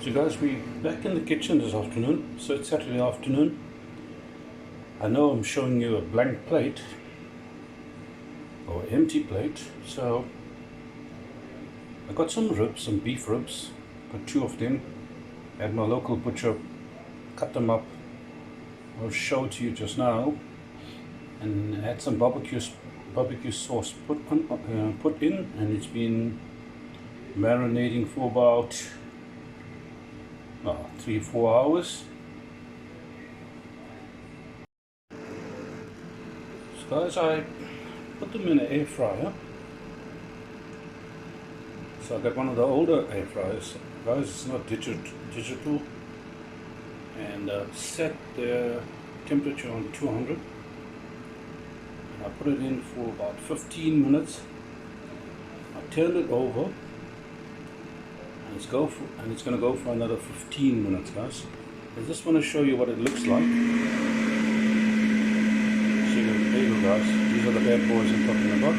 So guys, we're back in the kitchen this afternoon. So it's Saturday afternoon. I know I'm showing you a blank plate or empty plate. So I got some ribs, some beef ribs. Got 2 of them at my local butcher. Cut them up. I'll show it to you just now. And add some barbecue sauce put in, and it's been marinating for about 3-4 hours. So guys, I put them in an air fryer. So I got one of the older air fryers. Guys, it's not digital. And set the temperature on 200. And I put it in for about 15 minutes. I turned it over. And it's going to go for another 15 minutes, guys. I just want to show you what it looks like. So there you go, guys. These are the bad boys I'm talking about.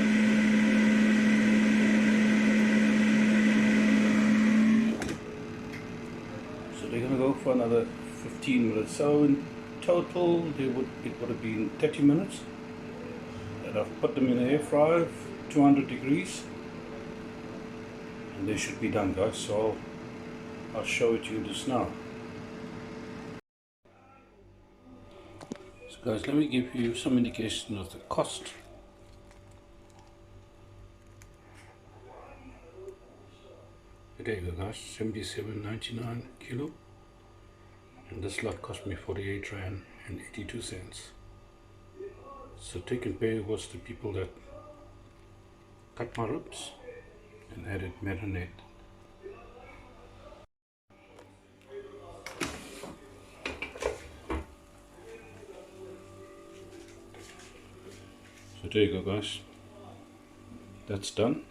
So they're going to go for another 15 minutes. So in total, it would have been 30 minutes that I've put them in the air fryer, 200 degrees. And they should be done, guys, so I'll show it to you just now. So guys, let me give you some indication of the cost. There you go, guys, 77.99 kilo, and this lot cost me 48 Rand and 82 cents. So take and pay was the people that cut my ribs and added marinade. So there you go, guys. That's done.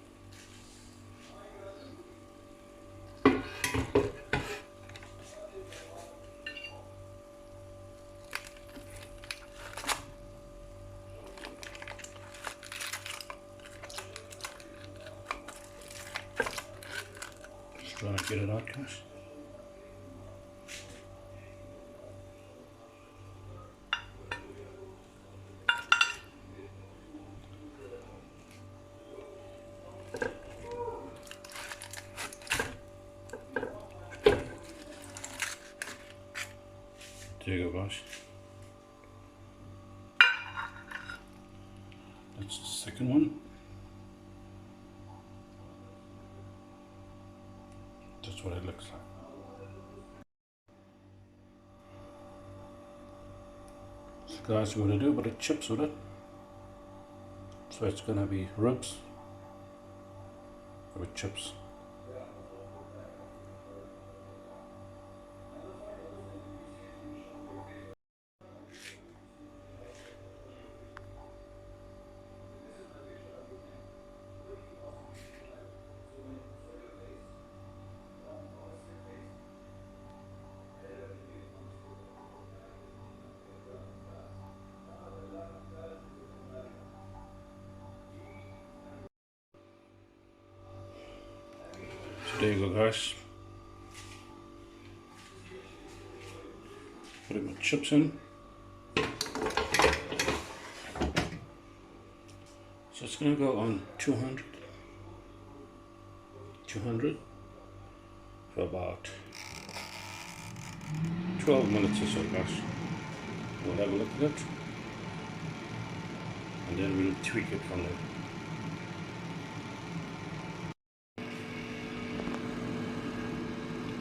Just trying to get it out, guys. There you go, guys. That's the second one. That's what it looks like. So guys, I'm going to do a bit of chips with it. So it's going to be ribs with chips. So there you go, guys. Put my chips in. So it's going to go on 200 for about 12 minutes or so, guys. We'll have a look at it, and then we'll tweak it from there.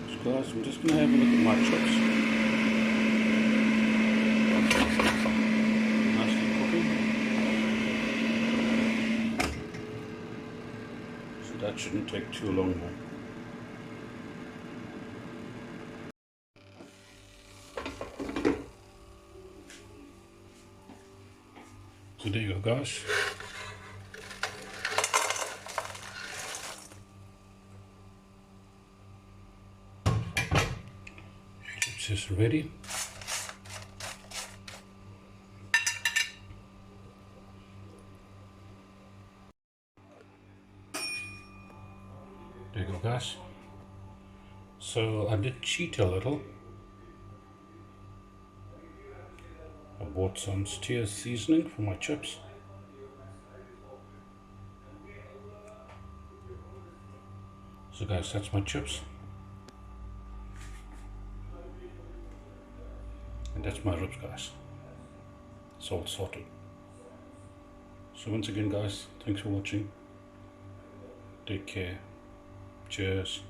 So guys, I'm just going to have a look at my chips. Nicely cooking. So that shouldn't take too long now. So there you go, guys. Chips is ready. There you go, guys. So I did cheat a little. I bought some steer seasoning for my chips. So guys, that's my chips. And that's my ribs, guys. It's all sorted. So once again guys, thanks for watching. Take care. Cheers.